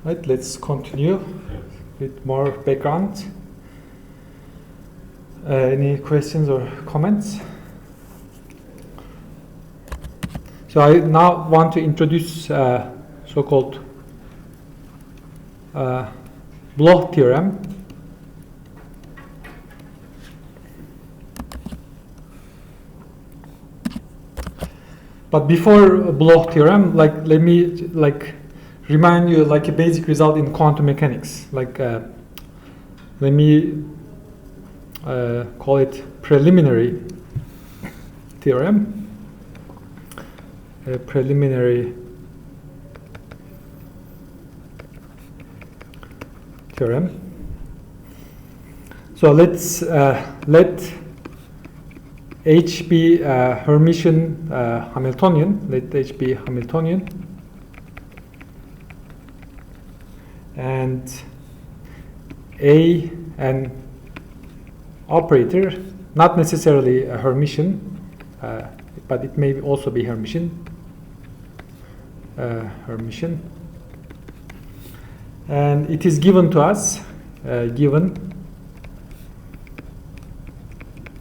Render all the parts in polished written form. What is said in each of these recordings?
Right, let's continue with more background. Any questions or comments? So I now want to introduce so-called Bloch theorem. But before Bloch theorem, let me remind you a basic result in quantum mechanics. Let me call it preliminary theorem. Preliminary theorem. So let's let H be Hermitian Hamiltonian. Let H be Hamiltonian. And A an operator, not necessarily a Hermitian, but it may also be Hermitian. And it is given to us, given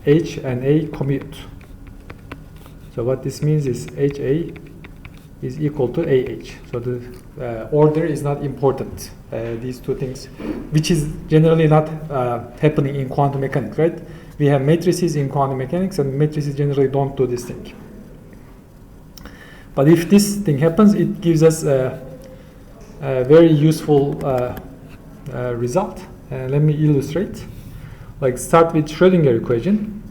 H and A commute. So what this means is HA is equal to AH. So the order is not important. These two things, which is generally not happening in quantum mechanics, right? We have matrices in quantum mechanics, and matrices generally don't do this thing. But if this thing happens, it gives us a very useful result. Let me illustrate. Start with Schrödinger equation.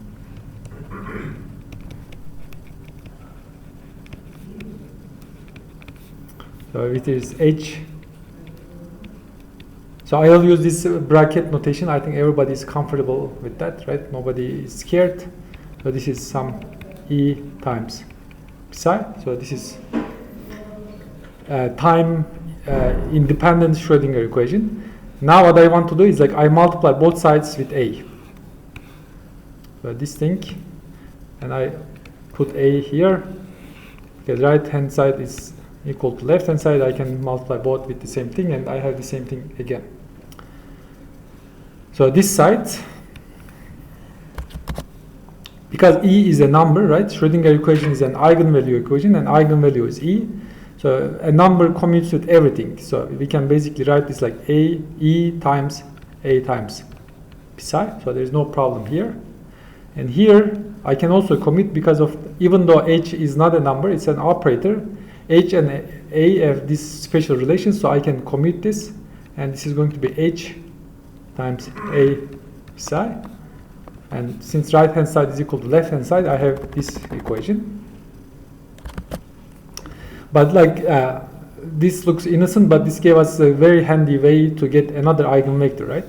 So it is H. So I'll use this bracket notation. I think everybody is comfortable with that, right? Nobody is scared. So this is some E times psi. So this is time independent Schrödinger equation. Now what I want to do is I multiply both sides with A. So this thing, and I put A here, because right hand side is equal to left hand side. I can multiply both with the same thing, and I have the same thing again. So this side, because E is a number, right? Schrödinger equation is an eigenvalue equation, and eigenvalue is E. So a number commutes with everything. So we can basically write this like E times psi. So there's no problem here. And here I can also commute because of, even though H is not a number, it's an operator. H and A have this special relation, so I can commute this. And this is going to be H times A psi. And since right hand side is equal to left hand side, I have this equation. But this looks innocent, but this gave us a very handy way to get another eigenvector, right?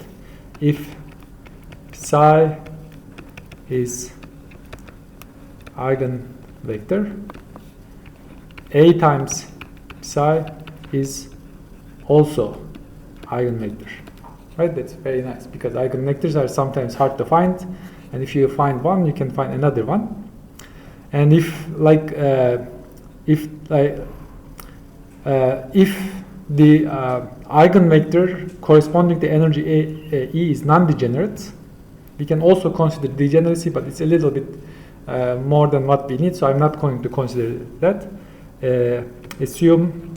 If psi is eigenvector, A times psi is also eigenvector, right? That's very nice, because eigenvectors are sometimes hard to find, and if you find one, you can find another one. And if the eigenvector corresponding to energy E is non-degenerate, we can also consider degeneracy, but it's a little bit more than what we need, so I'm not going to consider that. Assume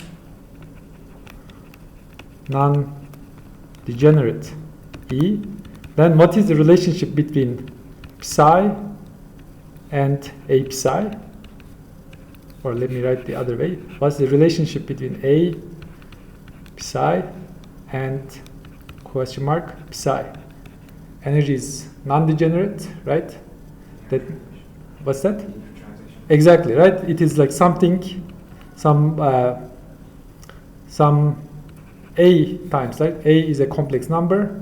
non-degenerate E. Then what is the relationship between psi and A psi? Or let me write the other way. What's the relationship between A psi and question mark psi? Energy is non-degenerate, right? What's that? Exactly, right? It is like some A times, right? A is a complex number,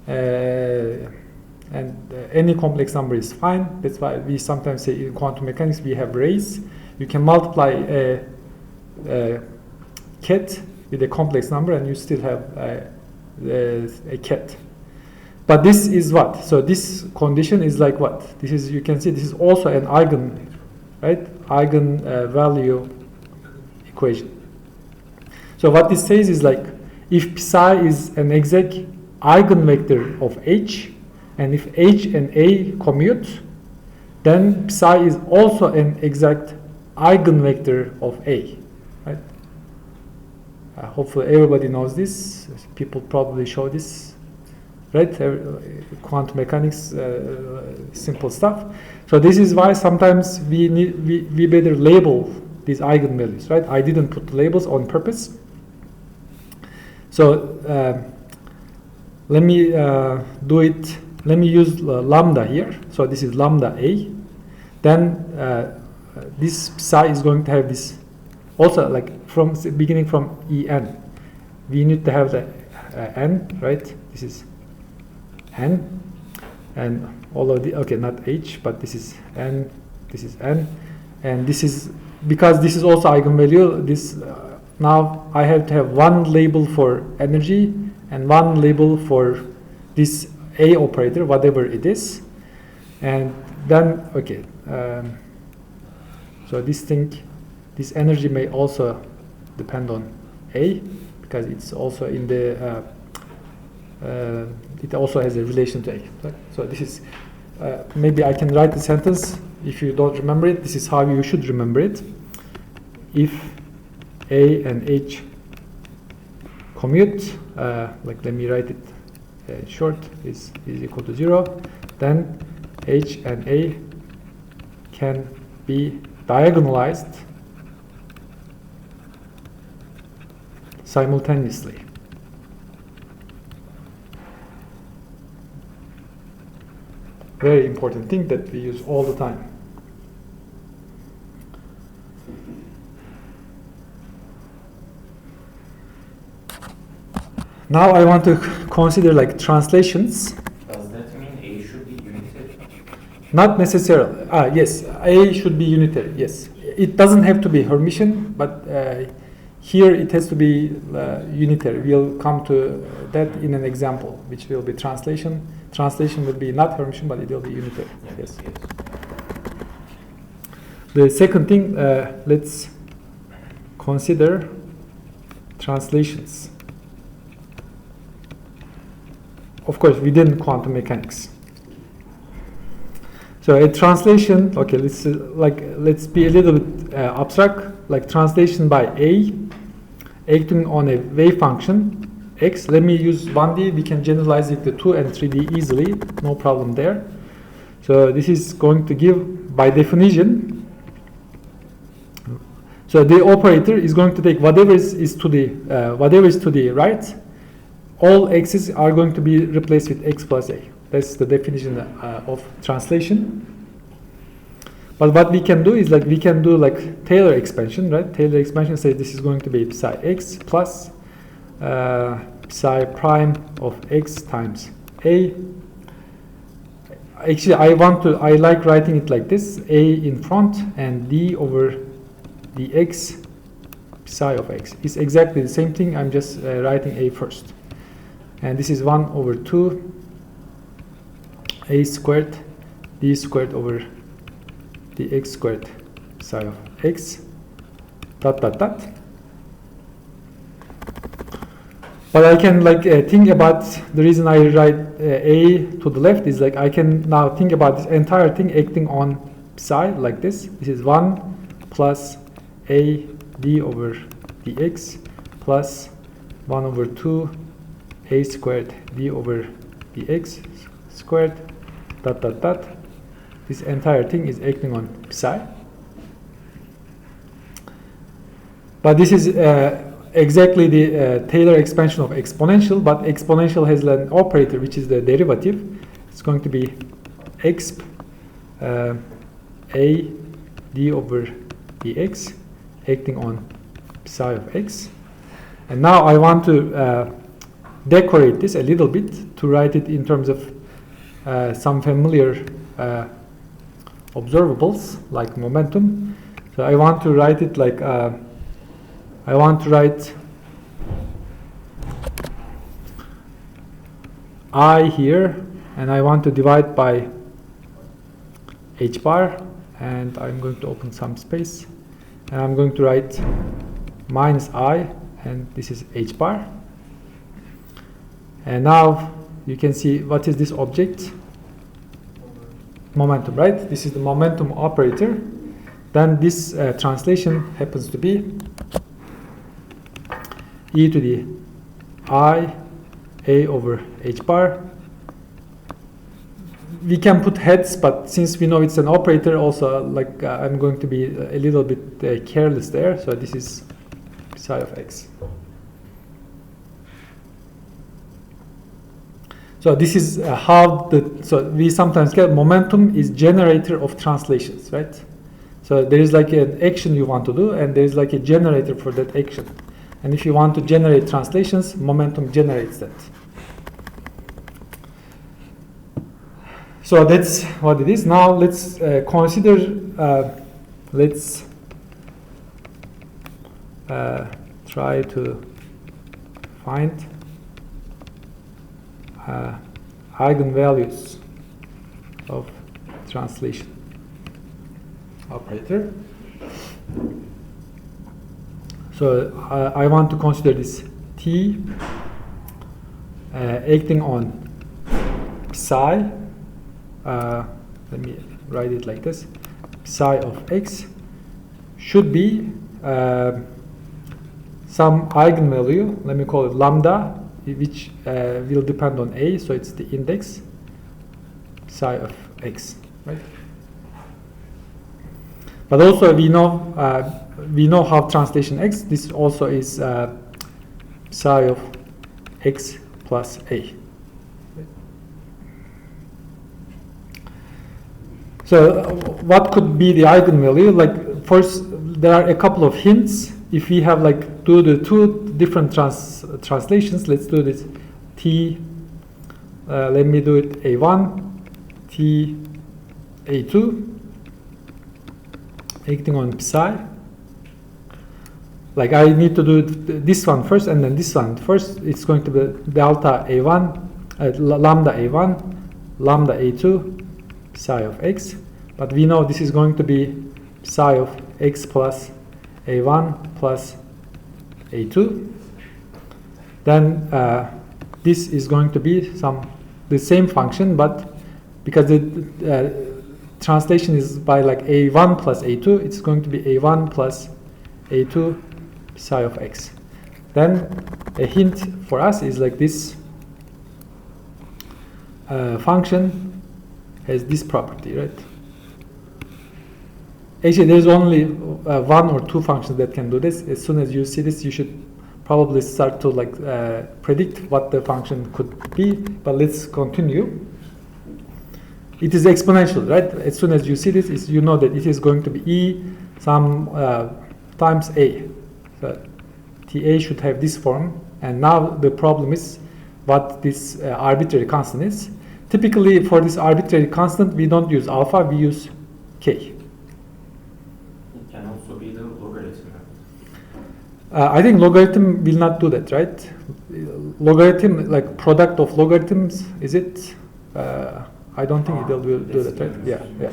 and any complex number is fine. That's why we sometimes say in quantum mechanics we have rays. You can multiply a ket with a complex number, and you still have a ket. But this is what? So this condition is like what? This is, you can see this is also an eigenvalue equation. So what this says is if psi is an exact eigenvector of H, and if H and A commute, then psi is also an exact eigenvector of A, right? Hopefully everybody knows this. People probably show this, right? Quantum mechanics, simple stuff. So this is why sometimes we better label these eigenvalues, right? I didn't put the labels on purpose. So let me do it. Let me use lambda here. So this is lambda A. Then this psi is going to have this also, like from beginning from En. We need to have the N, right? This is N, and all of the, okay, not H, but this is N, this is N, and this is, because this is also eigenvalue, this now I have to have one label for energy and one label for this A operator, whatever it is. And then, okay, so this thing, this energy may also depend on A, because it's also in the, it also has a relation to A. Right? So this is, maybe I can write the sentence, if you don't remember it, this is how you should remember it. If A and H commute, like let me write it short, is equal to 0, then H and A can be diagonalized simultaneously. Very important thing that we use all the time. Now I want to consider like translations. Does that mean A should be unitary? Not necessarily. Yes, A should be unitary. Yes, it doesn't have to be Hermitian, but here it has to be unitary. We'll come to that in an example, which will be translation. Translation will be not Hermitian, but it will be unitary. Yes. The second thing, let's consider translations. Of course, within quantum mechanics. So a translation, okay, let's be a little bit abstract. Like translation by A, acting on a wave function x. Let me use 1D. We can generalize it to 2 and 3D easily. No problem there. So this is going to give, by definition, so the operator is going to take whatever is to the right. All x's are going to be replaced with x plus a. That's the definition of translation. But what we can do is like we can do like Taylor expansion, right? Taylor expansion says this is going to be psi x plus psi prime of x times a. Actually, I like writing it like this: a in front and d over dx psi of x. It's exactly the same thing. I'm just writing a first. And this is 1 over 2 a squared d squared over dx squared psi of x dot dot dot. But I can like think about the reason I write a to the left is like I can now think about this entire thing acting on psi like this. This is 1 plus a d over dx plus 1 over 2 a squared d over dx squared dot dot dot. This entire thing is acting on psi. But this is exactly the Taylor expansion of exponential, but exponential has an operator which is the derivative. It's going to be exp a d over dx acting on psi of x. And now I want to decorate this a little bit to write it in terms of some familiar observables like momentum. So I want to write it like I want to write I here, and I want to divide by h bar, and I'm going to open some space, and I'm going to write minus I, and this is h bar. And now you can see what is this object? Momentum, right? This is the momentum operator. Then this translation happens to be e to the I a over h bar. We can put heads, but since we know it's an operator, also I'm going to be a little bit careless there. So this is psi of x. So this is so we sometimes get momentum is generator of translations, right? So there is like an action you want to do, and there is like a generator for that action. And if you want to generate translations, momentum generates that. So that's what it is. Now let's consider, let's try to find eigenvalues of translation operator. So I want to consider this T acting on psi. Let me write it like this. Psi of x should be some eigenvalue, let me call it lambda, which will depend on a, so it's the index psi of x, right? But also we know how translation x. This also is psi of x plus a. So what could be the eigenvalue? Like first, there are a couple of hints. If we have do the two different translations, let's do this t. Let me do it a1, t, a2, acting on psi. Like I need to do this one first and then this one first. It's going to be delta a1, lambda a1, lambda a2, psi of x. But we know this is going to be psi of x plus a1 plus a2. Then this is going to be the same function, but because the translation is by a1 plus a2, it's going to be a1 plus a2 psi of x. Then a hint for us is like this function has this property, right? Actually, there's only one or two functions that can do this. As soon as you see this, you should probably start to predict what the function could be. But let's continue. It is exponential, right? As soon as you see this, you know that it is going to be e some times a. So ta should have this form. And now the problem is what this arbitrary constant is. Typically, for this arbitrary constant, we don't use alpha, we use k. I think logarithm will not do that, right? Logarithm, like product of logarithms, is it? I don't think it will do that, right? Yeah.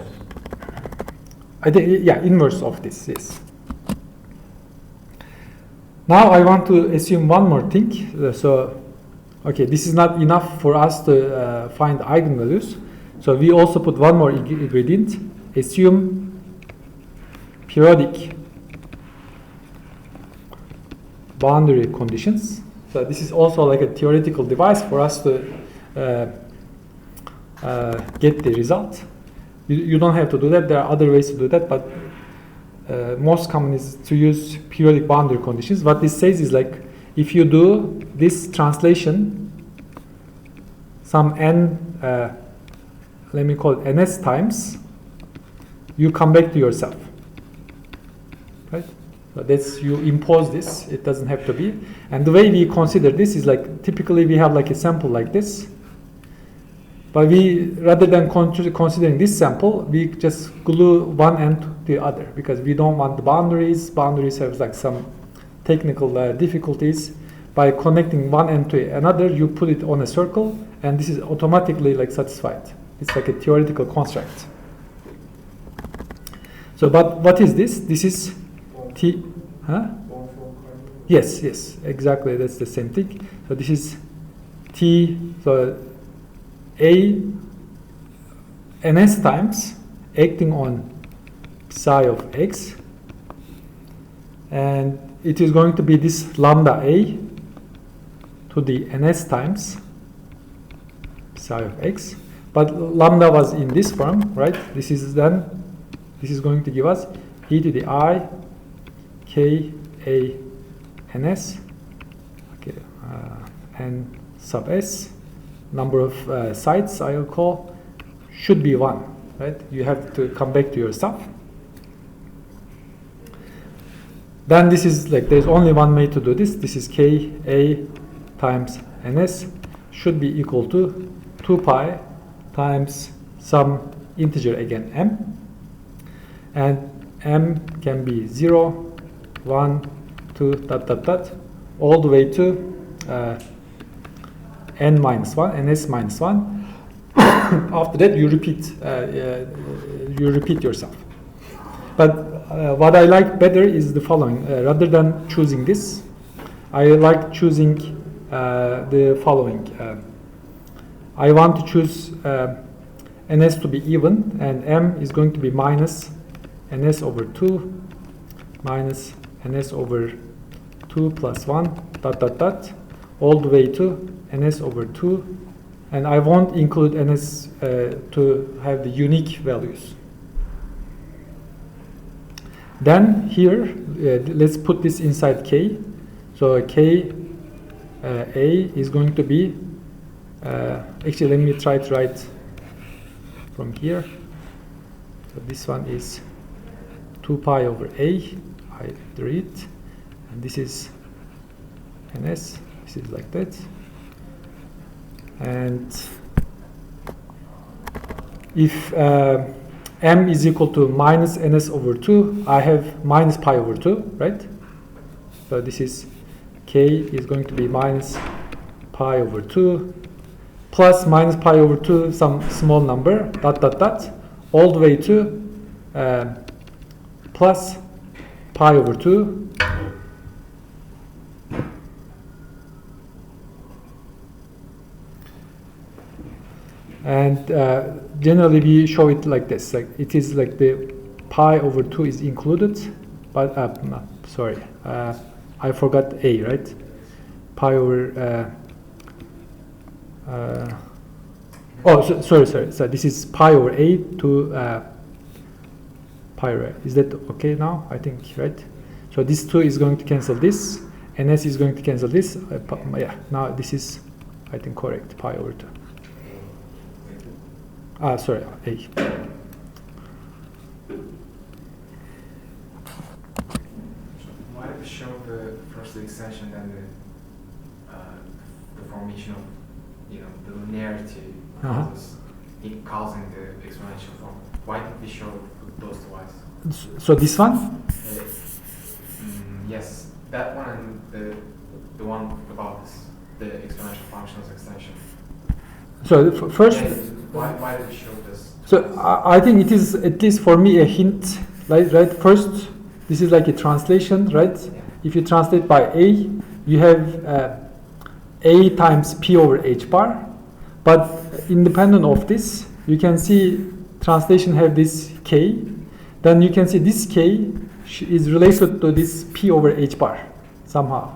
I think, yeah, inverse of this, yes. Now I want to assume one more thing. Okay, this is not enough for us to find eigenvalues. So we also put one more ingredient. Assume periodic boundary conditions. So this is also like a theoretical device for us to get the result. You don't have to do that. There are other ways to do that, but most common is to use periodic boundary conditions. What this says is like if you do this translation some n, let me call it ns times, you come back to yourself, right? So that's, you impose this, it doesn't have to be. And the way we consider this is like, typically we have like a sample like this, but we, rather than considering this sample, we just glue one end to the other, because we don't want the boundaries. Boundaries have like some technical difficulties. By connecting one end to another, you put it on a circle, and this is automatically like satisfied. It's like a theoretical construct. So, but what is this? This is T, huh? Yes, exactly. That's the same thing. So this is t, so a ns times acting on psi of x, and it is going to be this lambda a to the ns times psi of x, but lambda was in this form, right? This is going to give us e to the I k a ns, okay, n sub s, number of sites I will call, should be 1, right? You have to come back to your stuff. Then this is like, there's only one way to do this. This is k a times ns should be equal to 2 pi times some integer, again m, and m can be 0, 1, 2, dot dot dot, all the way to n minus 1, ns minus 1. After that you repeat yourself. But what I like better is the following. Rather than choosing this, I like choosing the following. I want to choose ns to be even, and m is going to be minus ns over 2 minus ns over 2 plus 1 dot dot dot, all the way to ns over 2, and I won't include ns to have the unique values. Then here, let's put this inside k. So k a is going to be, actually let me try to write from here. So this one is 2 pi over a, I read, and this is ns, this is like that. And if m is equal to minus ns over 2, I have minus pi over 2, right? So this is k is going to be minus pi over 2 plus minus pi over 2, some small number, dot dot dot, all the way to plus pi over 2 and generally we show it like this, like it is like the pi over 2 is included, but no, sorry, I forgot a, right? Pi over sorry, so this is pi over a to pi over, is that okay now? I think, right? So this 2 is going to cancel this, ns is going to cancel this, yeah, now this is, I think, correct, pi over 2. Sorry, a. Why did we show the first extension and the formation of, the linearity causes, it causing the exponential form? Why did we show those twice? So this one? Yes, that one and the one about this, the exponential functions extension. So first, why did we show this? So I think it is, at least for me, a hint. Right? First, this is like a translation, right? Yeah. If you translate by a, you have a times p over h bar. But independent of this, you can see translation have this k. Then you can see this k is related to this p over h bar somehow.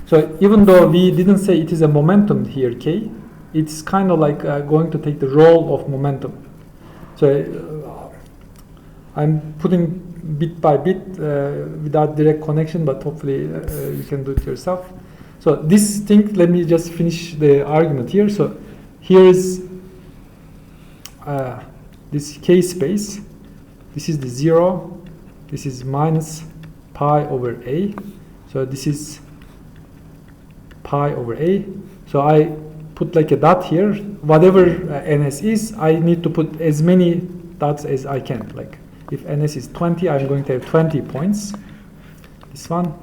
So even though we didn't say it is a momentum here, k, it's kind of like going to take the role of momentum. So I'm putting bit by bit without direct connection, but hopefully you can do it yourself. So this thing, let me just finish the argument here. So here is this k space. This is the 0. This is minus pi over a. So this is pi over a. So I put like a dot here. Whatever ns is, I need to put as many dots as I can. Like if ns is 20, I'm going to have 20 points. This one.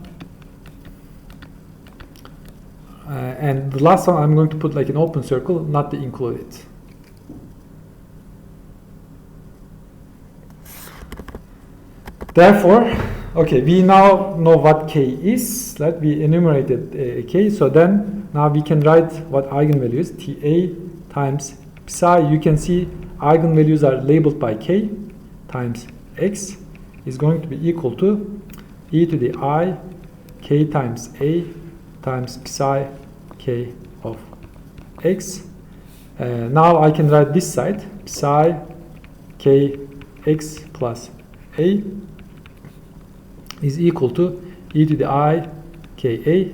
And the last one, I'm going to put like an open circle, not to include it. Therefore, Okay, we now know what k is. Right? We enumerated k. So then now we can write what eigenvalue is. Ta times psi. You can see eigenvalues are labeled by k times x is going to be equal to e to the I k times a times psi k of x. Now I can write this side psi k x plus a is equal to e to the I k a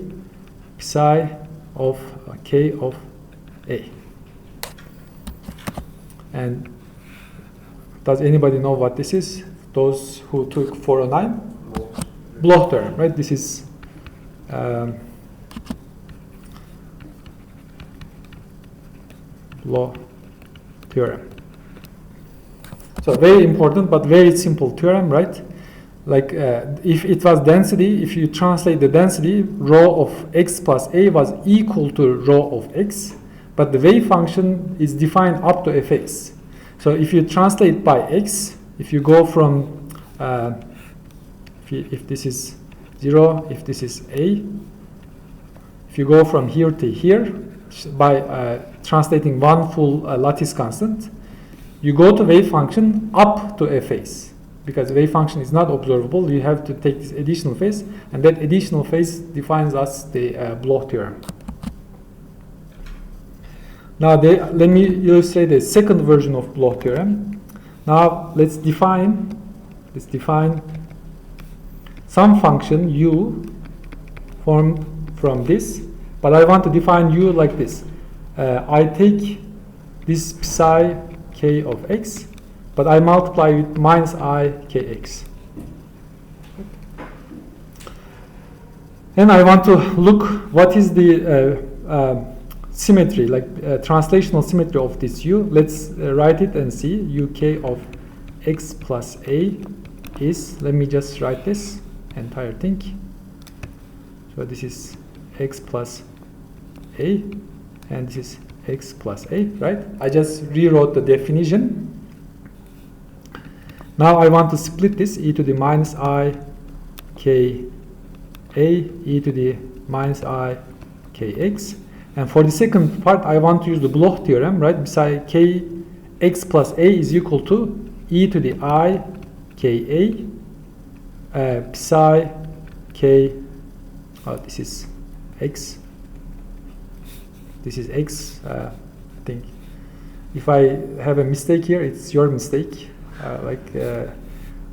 psi of k of a. And does anybody know what this is? Those who took 409? Bloch theorem, right? This is Bloch theorem. So very important but very simple theorem, right? Like if it was density, if you translate the density, rho of x plus a was equal to rho of x, but the wave function is defined up to fx. So if you translate by x, if you go from, if this is 0, if this is a, if you go from here to here, by translating one full lattice constant, you go to wave function up to a phase. Because wave function is not observable, you have to take this additional phase, and that additional phase defines us the Bloch theorem. Now let me illustrate the second version of Bloch theorem. Now let's define some function u from this, but I want to define u like this. I take this psi k of x, but I multiply with minus I kx. And I want to look what is the symmetry, like translational symmetry of this u. Let's write it and see. uk of x plus a is, let me just write this entire thing. So this is x plus a, and this is x plus a, right? I just rewrote the definition. Now I want to split this, e to the minus I k a, e to the minus I kx. And for the second part, I want to use the Bloch theorem, right? Beside k x plus a is equal to e to the I k a psi k, this is x. This is x, I think. If I have a mistake here, it's your mistake.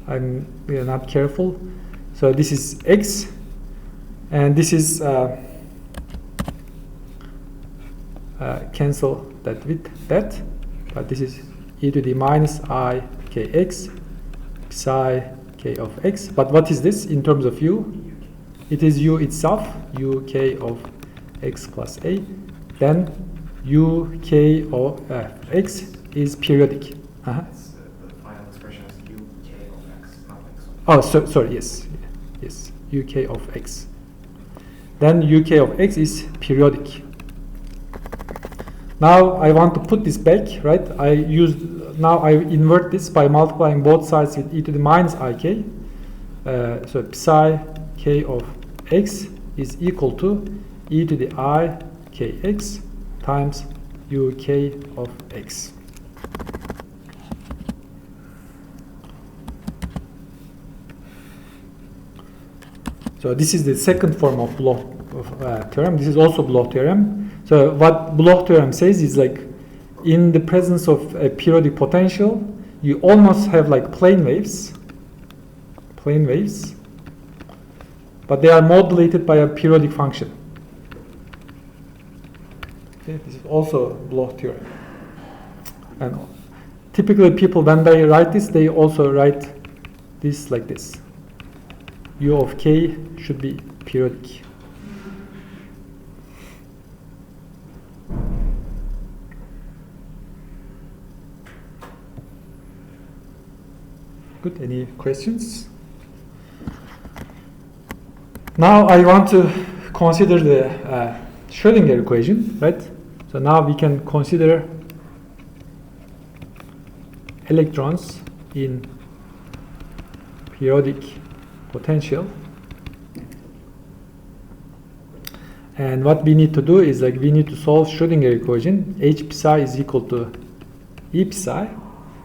I'm not careful. So this is x, and this is cancel that with that, but this is e to the minus I kx psi k of x. But what is this in terms of u? It is u itself, uk of x plus a. Then uk of x is periodic. The final expression is uk of x, not x. Oh, sorry, yes, uk of x. Then uk of x is periodic. Now I want to put this back, right? Now I invert this by multiplying both sides with e to the minus ik. So psi k of x is equal to e to the I kx times uk of x. So this is the second form of Bloch theorem. This is also Bloch theorem. So what Bloch theorem says is, like, in the presence of a periodic potential, you almost have like plane waves, but they are modulated by a periodic function. Okay, this is also Bloch theorem. And typically people, when they write this, they also write this like this. U of k should be periodic. Good, any questions? Now I want to consider the Schrödinger equation, right? So now we can consider electrons in periodic potential. And what we need to do is like we need to solve Schrödinger equation. H psi is equal to E psi.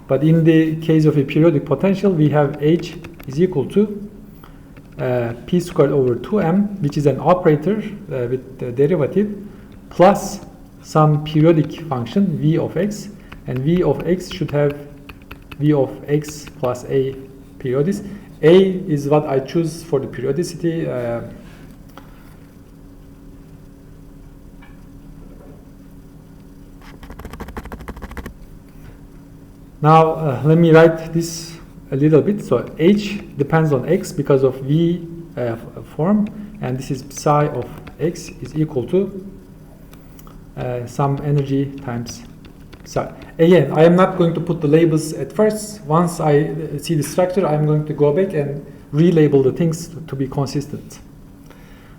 But in the case of a periodic potential, we have H is equal to P squared over 2m, which is an operator with the derivative, plus some periodic function V of x. And V of x should have V of x plus A periodicity. A is what I choose for the periodicity. Now let me write this a little bit. So H depends on x because of V form, and this is psi of x is equal to some energy times psi. Again, I am not going to put the labels at first. Once I see the structure, I'm going to go back and relabel the things to be consistent.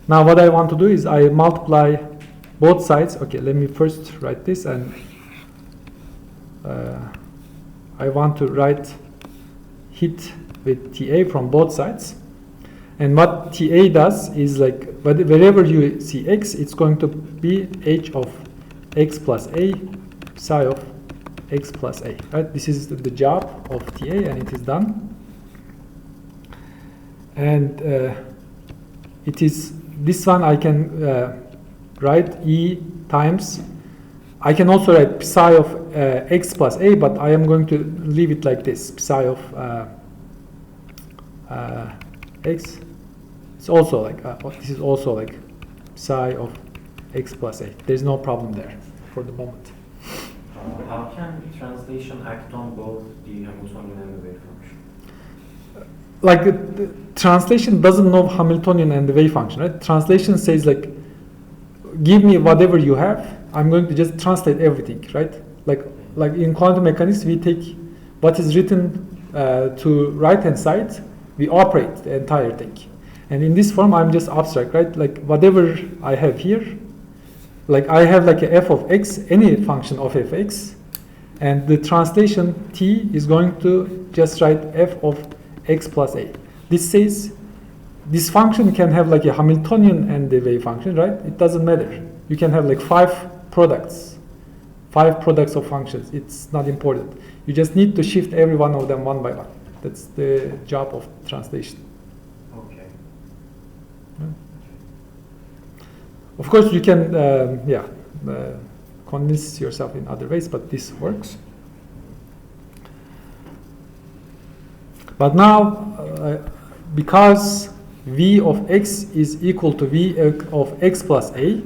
Now what I want to do is I multiply both sides. Okay, let me first write this, and I want to write heat with TA from both sides. And what TA does is like wherever you see x, it's going to be h of x plus a psi of x plus a. Right? This is the job of TA, and it is done. And it is this one I can write E times. I can also write psi of x plus a, but I am going to leave it like this. Psi of x. It's also like this is also like psi of x plus a. There's no problem there for the moment. How can translation act on both the Hamiltonian and the wave function? Like the translation doesn't know Hamiltonian and the wave function, right? Translation says like, give me whatever you have. I'm going to just translate everything, right? Like in quantum mechanics, we take what is written to right hand side, we operate the entire thing. And in this form, I'm just abstract, right? Like whatever I have here, like I have like a f of x, any function of fx, and the translation t is going to just write f of x plus a. This says this function can have like a Hamiltonian and the wave function, right? It doesn't matter. You can have like five products of functions. It's not important. You just need to shift every one of them one by one. That's the job of translation. Okay. Of course, you can, convince yourself in other ways, but this works. But now, because V of x is equal to V of x plus a,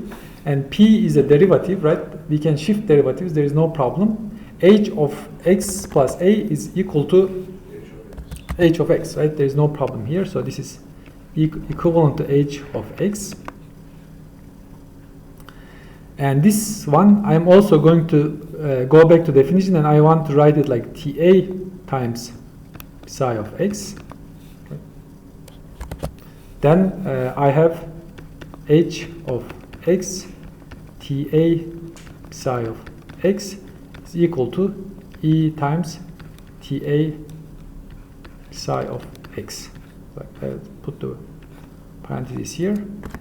and p is a derivative, right? We can shift derivatives, there is no problem. H of x plus a is equal to h of x, right? There is no problem here, so this is equivalent to h of x. And this one, I'm also going to go back to definition, and I want to write it like TA times psi of x. Then I have h of x TA psi of x is equal to E times TA psi of x. So I put the parentheses here.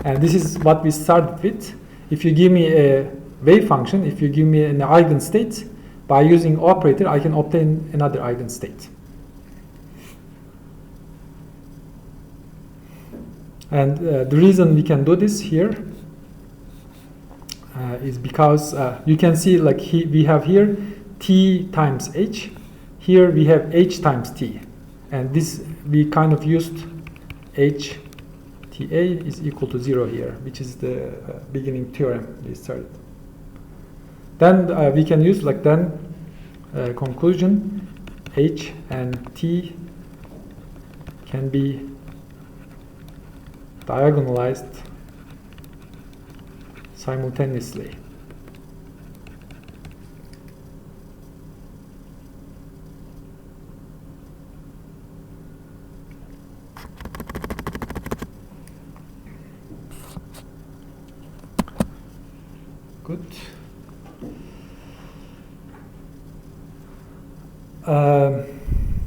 And this is what we started with. If you give me a wave function, if you give me an eigenstate, by using operator, I can obtain another eigenstate. And the reason we can do this here is because you can see like we have here t times h. Here we have h times t. And this, we kind of used h TA is equal to 0 here, which is the beginning theorem we started. Then we can use like then conclusion h and t can be diagonalized simultaneously. Good.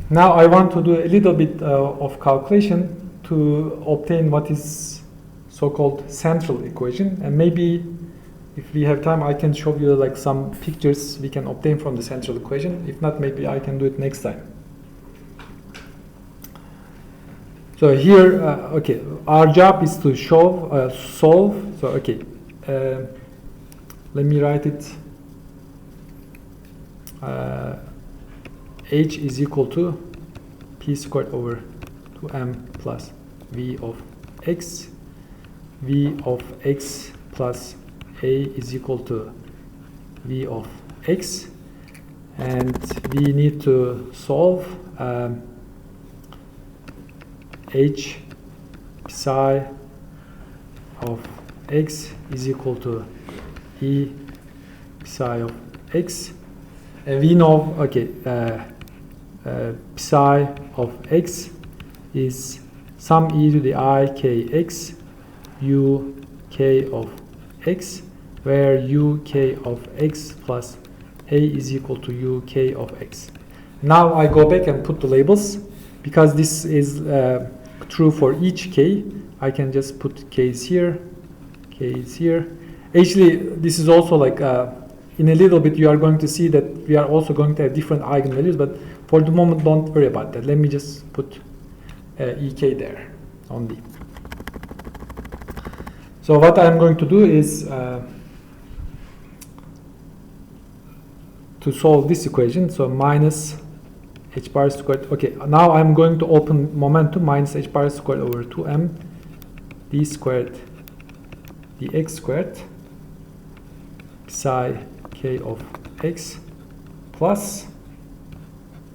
Now I want to do a little bit of calculation to obtain what is so-called central equation, and maybe if we have time I can show you like some pictures we can obtain from the central equation. If not, maybe I can do it next time. So here, okay, our job is to solve. So okay, let me write it. H is equal to p squared over 2m plus v of x. V of x plus a is equal to v of x, and we need to solve h psi of x is equal to e psi of x, and we know, okay, psi of x is some e to the I k x u k of x, where u k of x plus a is equal to u k of x. Now I go back and put the labels, because this is true for each k. I can just put k's here, k's here. Actually, this is also like in a little bit you are going to see that we are also going to have different eigenvalues, but for the moment don't worry about that. Let me just put ek there only. So what I'm going to do is to solve this equation. So minus h bar squared. Okay, now I'm going to open momentum minus h bar squared over 2m d squared dx squared psi k of x plus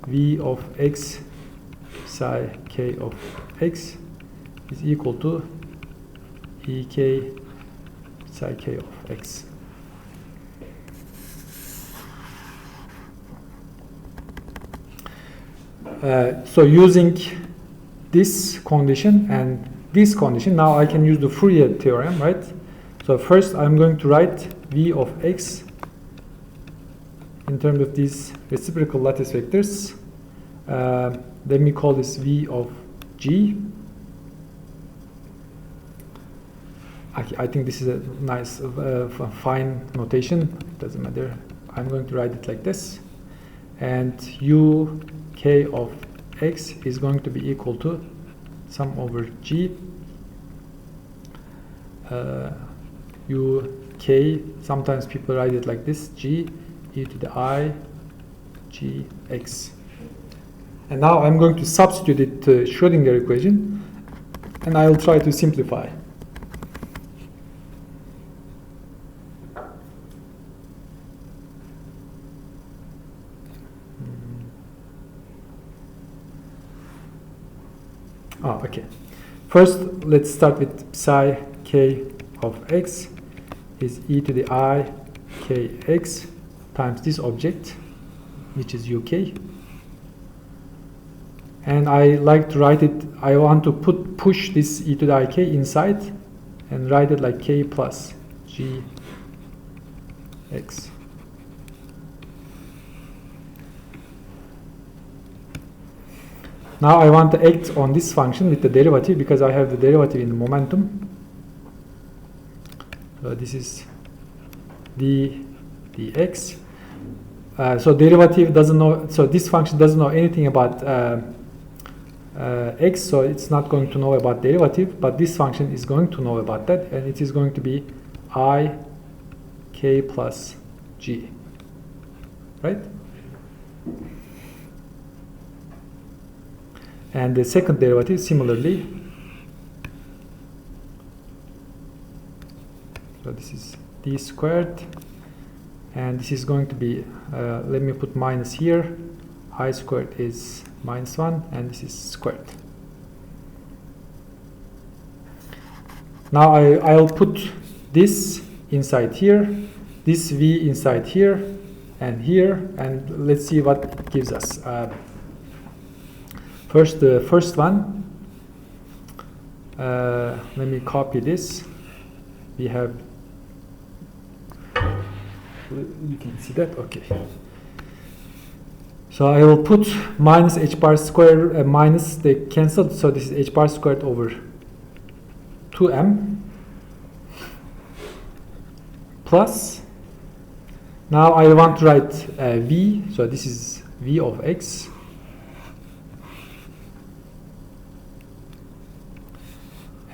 v of x psi k of x is equal to ek psi k of x. So using this condition and this condition, now I can use the Fourier theorem, right? So first I'm going to write v of x in terms of these reciprocal lattice vectors. Let me call this v of g. I think this is a nice fine notation, doesn't matter. I'm going to write it like this, and u k of x is going to be equal to sum over g u k, sometimes people write it like this, g e to the I g x. And now I'm going to substitute it to Schrödinger equation, and I'll try to simplify. Okay. First, let's start with psi k of x is e to the I k x times this object, which is uk. And I like to write it, I want to push this e to the I k inside and write it like k plus g x. Now I want to act on this function with the derivative, because I have the derivative in the momentum. So this is d dx. So derivative doesn't know, so this function doesn't know anything about x, so it's not going to know about derivative, but this function is going to know about that, and it is going to be I k plus g, right? And the second derivative similarly. So this is d squared, and this is going to be, let me put minus here, I squared is minus 1, and this is squared. Now I'll put this inside here, this v inside here, and let's see what it gives us. First, the first one, let me copy this. We have, you can see that, okay. So I will put minus h bar square minus, they cancelled, so this is h bar squared over 2m plus, now I want to write v, so this is v of x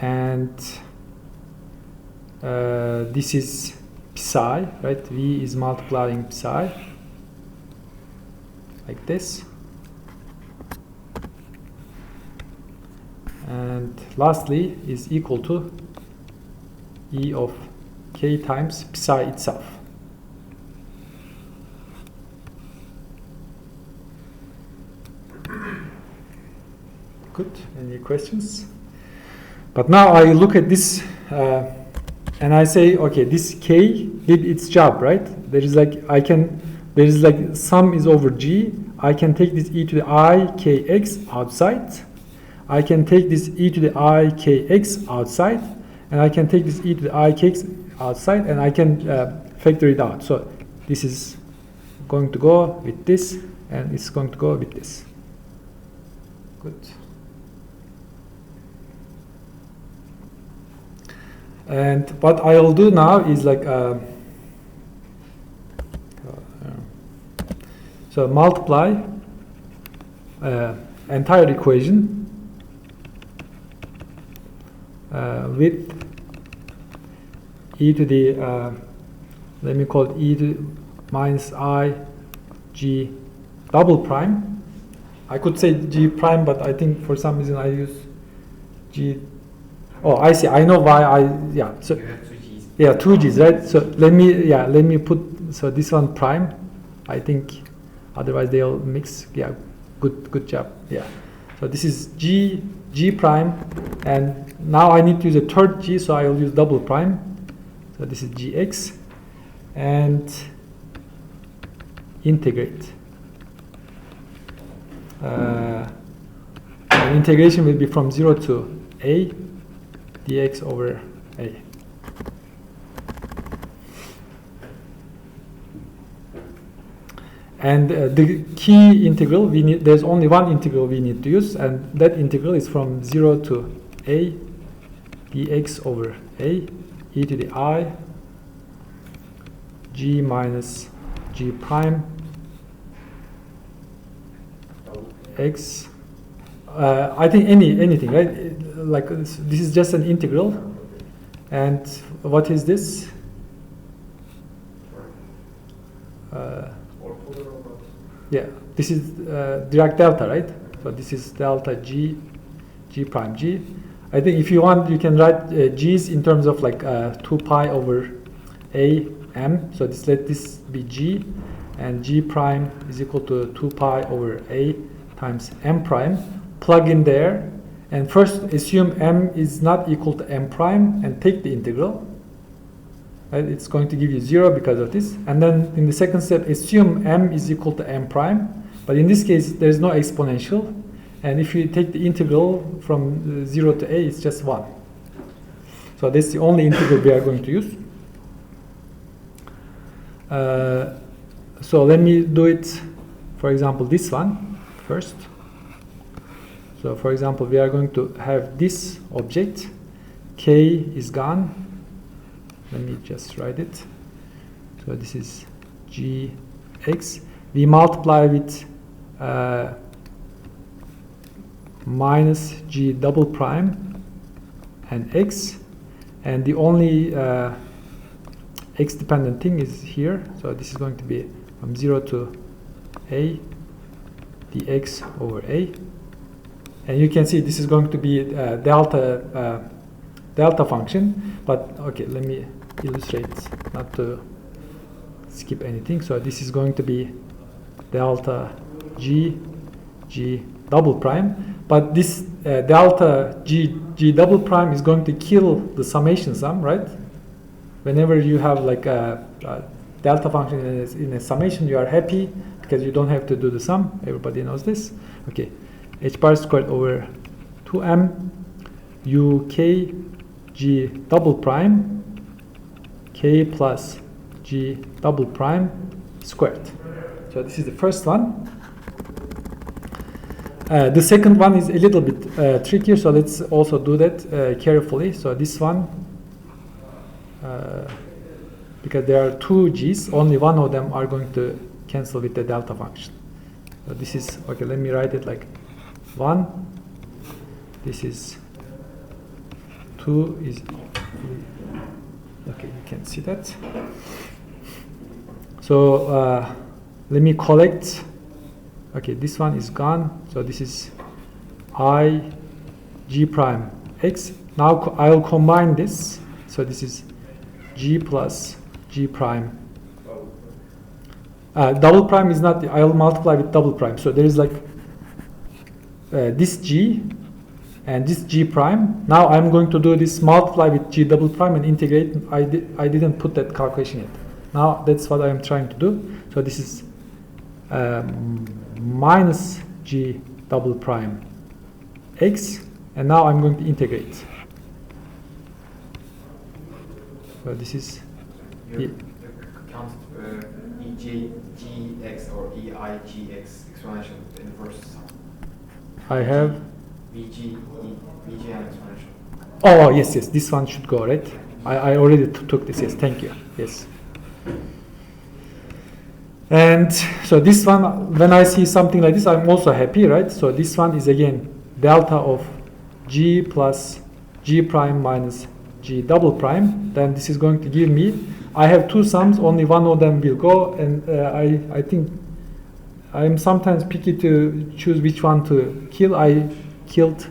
and this is psi, right? V is multiplying psi like this, and lastly is equal to e of k times psi itself. Good. Any questions? But now I look at this and I say, okay, this k did its job, right? There is like sum is over g. I can take this e to the I kx outside. I can take this e to the I kx outside, and I can take this e to the I kx outside, and I can factor it out. So this is going to go with this, and it's going to go with this. Good. And what I will do now is like so multiply entire equation with e to the let me call it e to minus I g double prime. I could say g prime, but I think for some reason I use g. Oh, I see. I know why so You have two G's. yeah, two g's, right? So let me put, so this one prime. I think otherwise they'll mix. Yeah, good job. Yeah. So this is g prime, and now I need to use a third g, so I will use double prime. So this is gx, and integrate. And integration will be from 0 to a dx over a. And the key integral, there's only one integral we need to use, and that integral is from 0 to a dx over a e to the I g minus g prime x. I think anything, right? Like this is just an integral. And what is this? Yeah, this is Dirac delta, right? So this is delta g prime g. I think if you want, you can write g's in terms of like 2 pi over a m. So let this be g, and g prime is equal to 2 pi over a times m prime. Plug in there, and first assume m is not equal to m prime and take the integral. Right? It's going to give you 0 because of this. And then in the second step, assume m is equal to m prime. But in this case, there's no exponential. And if you take the integral from 0 to a, it's just 1. So that's the only integral we are going to use. So let me do it, for example, this one first. So for example, we are going to have this object. K is gone. Let me just write it. So this is gx. We multiply with minus g double prime and x. And the only x dependent thing is here. So this is going to be from 0 to a dx over a. And you can see this is going to be delta function, but okay, let me illustrate not to skip anything. So this is going to be delta g double prime, but this delta g double prime is going to kill the summation sum, right? Whenever you have like a delta function in a summation, you are happy because you don't have to do the sum. Everybody knows this. Okay. H bar squared over 2m u k g double prime k plus g double prime squared. So this is the first one. The second one is a little bit trickier, so let's also do that carefully. So this one, because there are two g's, only one of them are going to cancel with the delta function. So this is, okay, let me write it like 1, this is 2 is, okay, you can see that. So let me collect, okay, this one is gone, so this is I g prime x. Now I'll combine this, so this is g plus g prime. Double prime is not, I'll multiply with double prime, so there is like this g and this g prime. Now I'm going to do this multiply with g double prime and integrate. I didn't put that calculation yet. Now that's what I am trying to do. So this is minus g double prime x, and now I'm going to integrate. So this is you count EGX or EIGX exponential in the first sum. I have VGN exponential. oh yes, this one should go, right? I already took this. Yes, thank you. Yes. And so this one, when I see something like this, I'm also happy, right? So this one is again delta of g plus g prime minus g double prime. Then this is going to give me, I have two sums, only one of them will go, and I think I'm sometimes picky to choose which one to kill. I killed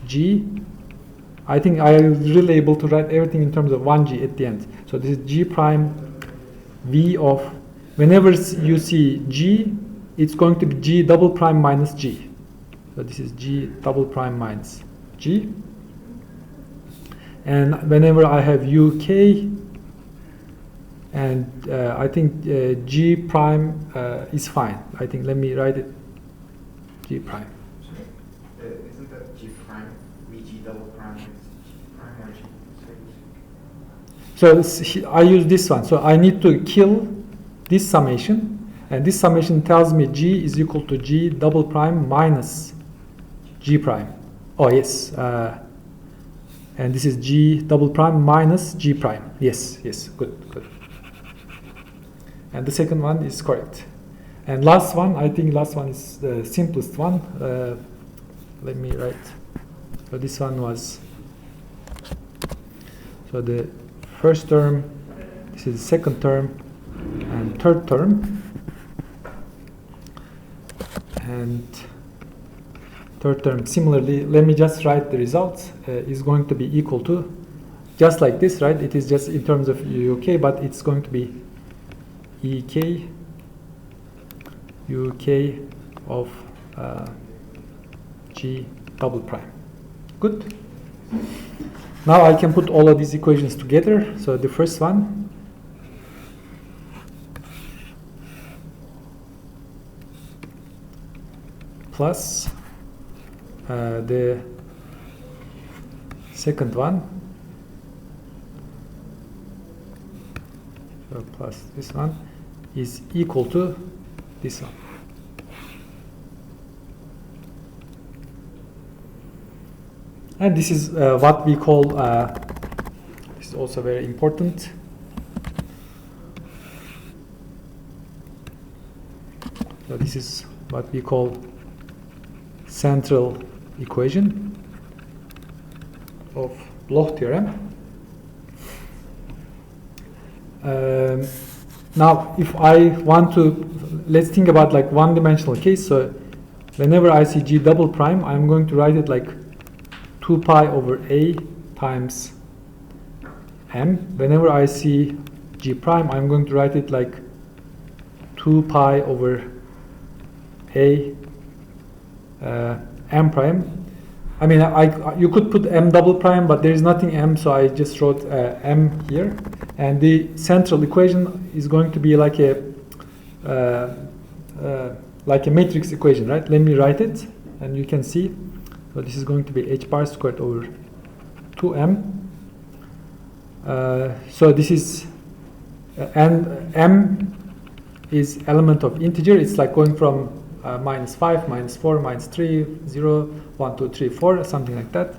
g. I think I was really able to write everything in terms of 1g at the end. So this is g prime v of, whenever you see g, it's going to be g double prime minus g. So this is g double prime minus g. And whenever I have uk, and I think g prime is fine. I think, let me write it, g prime. Isn't that g prime, vg double prime, g prime or g? So I use this one. So I need to kill this summation, and this summation tells me g is equal to g double prime minus g prime. Oh yes, and this is g double prime minus g prime. Yes, good. And the second one is correct. And last one, I think last one is the simplest one. Let me write. So this one was, so the first term, this is the second term, and third term. And third term, similarly, let me just write the results, is going to be equal to, just like this, right? It is just in terms of UK, but it's going to be EK UK of G double prime. Good. Now I can put all of these equations together. So the first one, plus the second one, so plus this one, is equal to this one. And this is what we call, this is also very important. So this is what we call central equation of Bloch theorem. Now, if I want to, let's think about like one-dimensional case. So whenever I see G double prime, I'm going to write it like 2 pi over A times M. Whenever I see G prime, I'm going to write it like 2 pi over A M prime. I mean, you could put M double prime, but there is nothing M, so I just wrote M here. And the central equation is going to be like a matrix equation, right? Let me write it, and you can see. So this is going to be h bar squared over 2m. So this is, and m is element of integer. It's like going from minus 5, minus 4, minus 3, 0, 1, 2, 3, 4, something like that.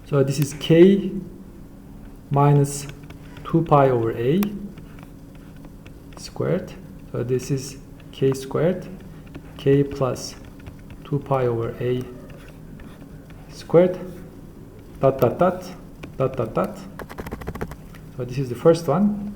So this is k minus 2 pi over a squared. So this is k squared, k plus 2 pi over a squared, dot, dot, dot, dot, dot, dot. So this is the first one.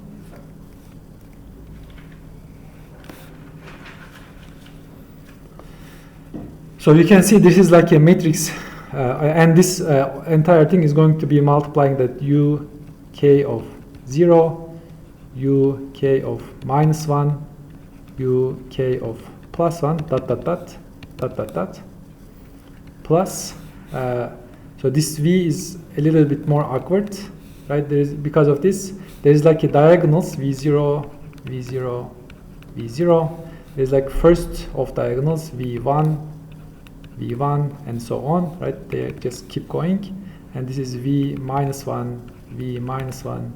So you can see this is like a matrix, and this entire thing is going to be multiplying that u k of 0, u k of minus 1, u k of plus 1, dot, dot, dot, dot, dot, dot, plus, so this v is a little bit more awkward, right? There is, because of this, there is like a diagonals v0, v0, v0. There's like first of diagonals v1, v1, and so on, right? They just keep going, and this is v minus 1, v minus 1,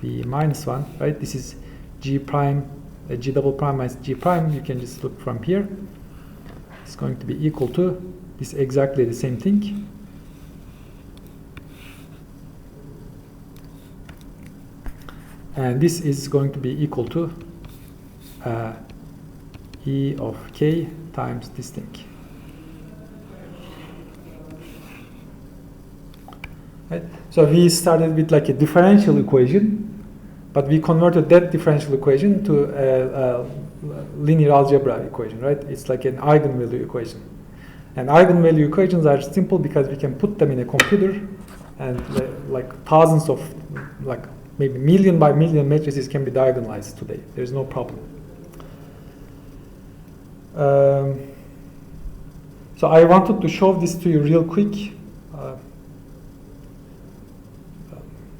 v minus 1, right? This is g prime, g double prime minus g prime. You can just look from here. It's going to be equal to this, exactly the same thing. And this is going to be equal to e of k times this thing. Right? So we started with like a differential equation, but we converted that differential equation to a linear algebra equation, right? It's like an eigenvalue equation. And eigenvalue equations are simple because we can put them in a computer, and like thousands of, like maybe million by million matrices can be diagonalized today. There's no problem. So I wanted to show this to you real quick.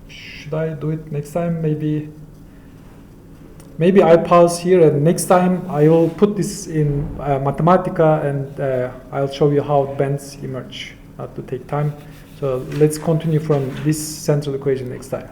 Should I do it next time? Maybe I pause here, and next time I will put this in Mathematica, and I'll show you how bands emerge. Not to take time. So let's continue from this central equation next time.